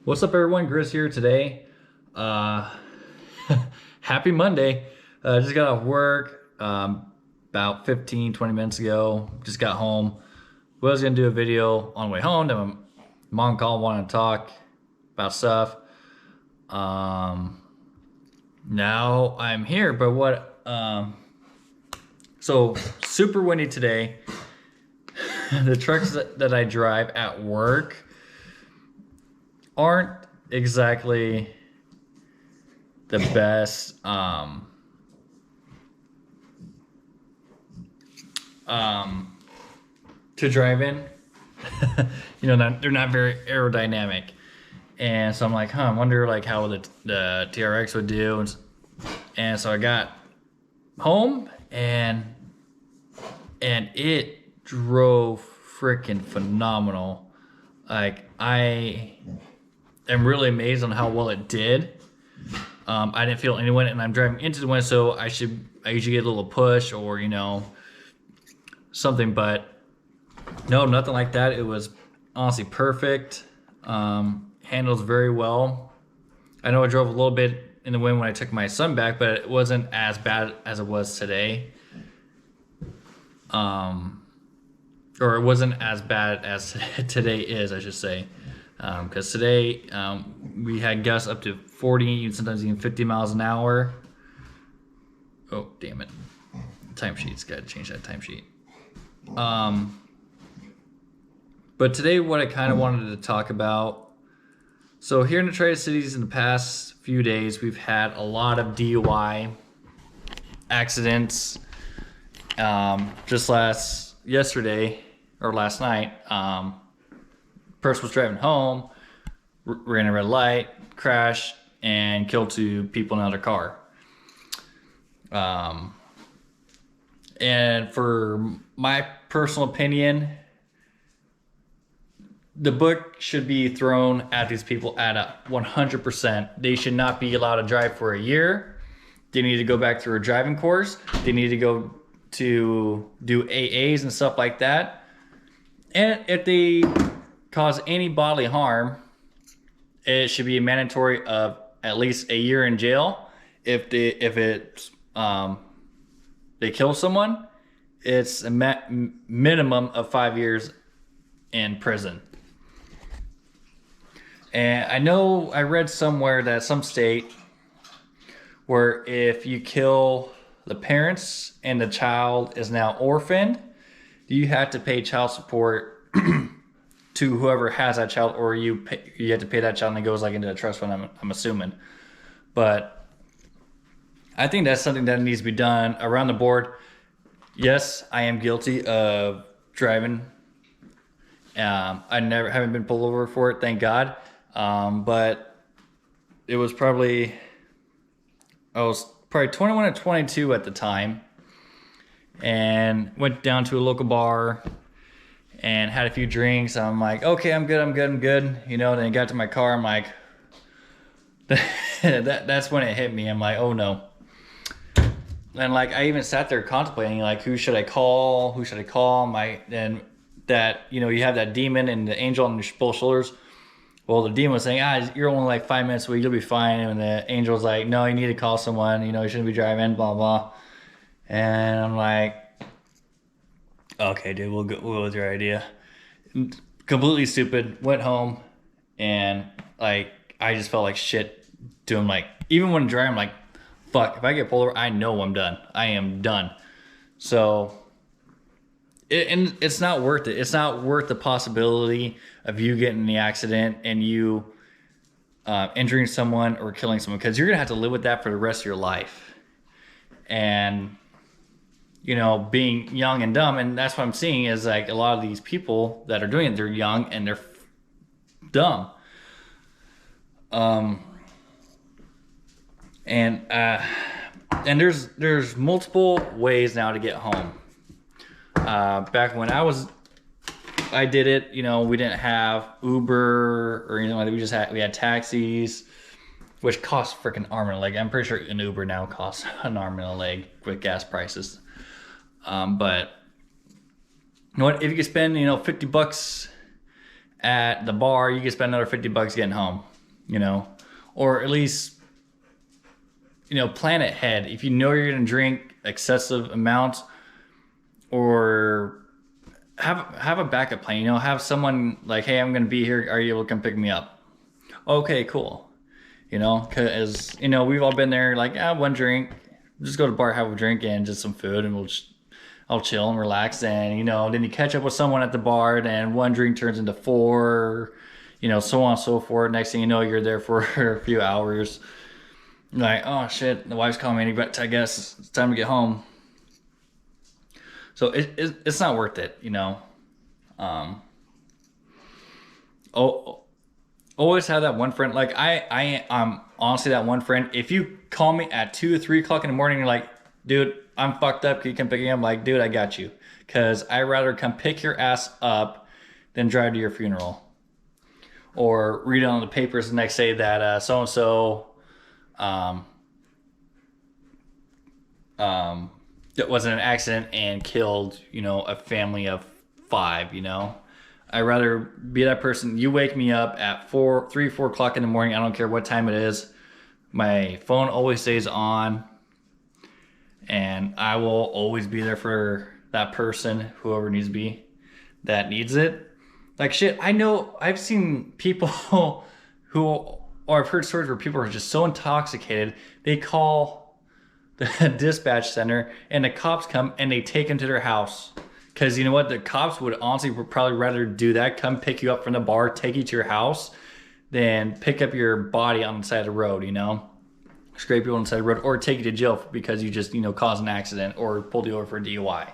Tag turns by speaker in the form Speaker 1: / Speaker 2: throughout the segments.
Speaker 1: What's up, everyone? Grizz here today. Uh, Happy Monday. Just got off work about 15-20 minutes ago. Just got home. Was gonna do a video on the way home. Then my mom called, wanted to talk about stuff. Now I'm here, but what? So super windy today. The trucks that I drive at work aren't exactly the best to drive in. They're not very aerodynamic, and so I'm like, I wonder like how the TRX would do, and so I got home and it drove freaking phenomenal. Like, I am really amazed on how well it did. I didn't feel any wind, and I'm driving into the wind, so I usually get a little push or something, but no, nothing like that. It was honestly perfect. Handles very well. I know I drove a little bit in the wind when I took my son back, but it wasn't as bad as it was today. Or it wasn't as bad as today is, I should say. Because today we had gusts up to 40, sometimes even 50 miles an hour. Oh, damn it. Timesheet's got to change that timesheet. But today what I kind of wanted to talk about. So here in the Tri-Cities in the past few days, we've had a lot of DUI accidents. Just yesterday or last night, person was driving home, ran a red light, crashed, and killed two people in another car. And for my personal opinion, the book should be thrown at these people at 100%. They should not be allowed to drive for a year. They need to go back through a driving course. They need to go to do AAs and stuff like that. And if they cause any bodily harm, it should be mandatory of at least a year in jail. If they kill someone, it's a minimum of 5 years in prison. And I know I read somewhere that some state where if you kill the parents and the child is now orphaned, you have to pay child support to whoever has that child, or you have to pay that child, and it goes like into a trust fund, I'm assuming. But I think that's something that needs to be done around the board. Yes, I am guilty of driving. I haven't been pulled over for it, thank God. But I was probably 21 or 22 at the time, and went down to a local bar and had a few drinks. I'm like, okay, I'm good. Then I got to my car. I'm like, that's when it hit me. I'm like, oh no. And like, I even sat there contemplating, like, who should I call? And that, you have that demon and the angel on your both shoulders. Well, the demon was saying, you're only like 5 minutes away, you'll be fine. And the angel's like, no, you need to call someone, you shouldn't be driving, blah, blah. And I'm like, okay, dude, we'll go with your idea. Completely stupid. Went home, and like, I just felt like shit doing, like, even when driving, I'm like, fuck, if I get pulled over, I know I'm done. I am done. So, and it's not worth it. It's not worth the possibility of you getting in the accident and you injuring someone or killing someone, because you're gonna have to live with that for the rest of your life. And being young and dumb, and that's what I'm seeing is like a lot of these people that are doing it, they're young and they're dumb. And there's multiple ways now to get home. Back when I did it, we didn't have Uber or anything like that. We had taxis, which cost freaking arm and a leg. I'm pretty sure an Uber now costs an arm and a leg with gas prices. But if you could spend $50 at the bar, you could spend another $50 getting home. you know, or at least, you know, plan ahead. If you know you're going to drink excessive amounts, or have a backup plan, you know, have someone like, hey, I'm going to be here. Are you able to come pick me up? Okay, cool. You know, because, you know, we've all been there like, one drink, just go to the bar, have a drink and just some food, and I'll chill and relax. And, you know, then you catch up with someone at the bar, and one drink turns into 4, you know, so on and so forth. Next thing you know, you're there for a few hours. Like, oh shit, the wife's calling me, but I guess it's time to get home. So it's not worth it, you know. Always have that one friend. Like I'm honestly that one friend. If you call me at 2 or 3 o'clock in the morning, you're like, dude, I'm fucked up. Can you come pick me up? I'm like, dude, I got you. Cause I'd rather come pick your ass up than drive to your funeral. Or read on the papers the next day that so and so that was in an accident and killed, you know, a family of 5, you know. I'd rather be that person. You wake me up at 4 o'clock in the morning. I don't care what time it is. My phone always stays on, and I will always be there for that person, whoever needs to be, that needs it. Like shit, I know I've seen people who, or I've heard stories where people are just so intoxicated, they call the dispatch center and the cops come and they take them to their house. Because you know what? The cops would probably rather do that, come pick you up from the bar, take you to your house, than pick up your body on the side of the road, you know? Scrape you on the side of the road, or take you to jail because you just, you know, caused an accident or pulled you over for a DUI.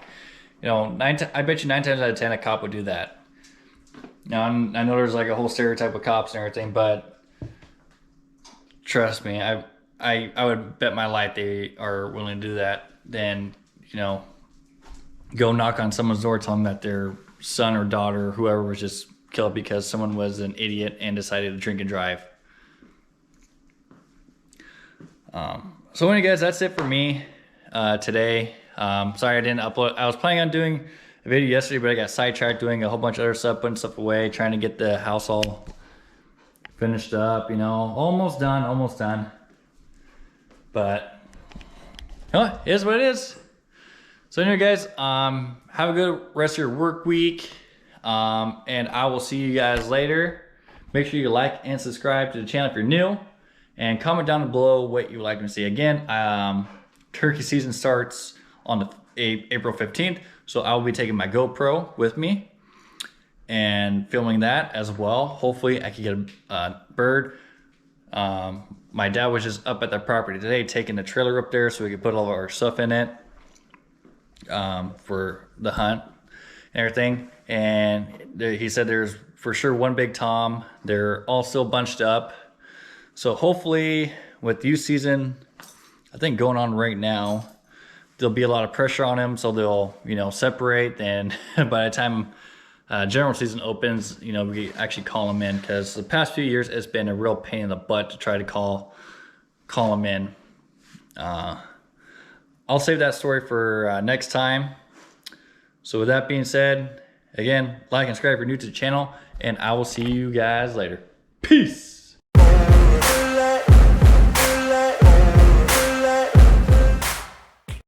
Speaker 1: You know, I bet you 9 times out of 10 a cop would do that. Now, I know there's like a whole stereotype of cops and everything, but trust me, I would bet my life they are willing to do that than, you know, go knock on someone's door, tell them that their son or daughter or whoever was just killed because someone was an idiot and decided to drink and drive. So anyway, guys, that's it for me today. Sorry I didn't upload. I was planning on doing a video yesterday, but I got sidetracked doing a whole bunch of other stuff, putting stuff away, trying to get the house all finished up, you know, almost done. But it is what it is. So anyway, guys, have a good rest of your work week, and I will see you guys later. Make sure you like and subscribe to the channel if you're new, and comment down below what you would like to see. Again, turkey season starts on April 15th, so I will be taking my GoPro with me and filming that as well. Hopefully I can get a bird. My dad was just up at the property today taking the trailer up there so we could put all of our stuff in it for the hunt and everything. And he said there's for sure one big tom. They're all still bunched up. So hopefully with youth season, I think going on right now, there'll be a lot of pressure on them, so they'll, you know, separate. Then by the time general season opens, you know, we actually call them in, because the past few years it's been a real pain in the butt to try to call them in. I'll save that story for next time. So with that being said, again, like and subscribe if you're new to the channel, and I will see you guys later. Peace.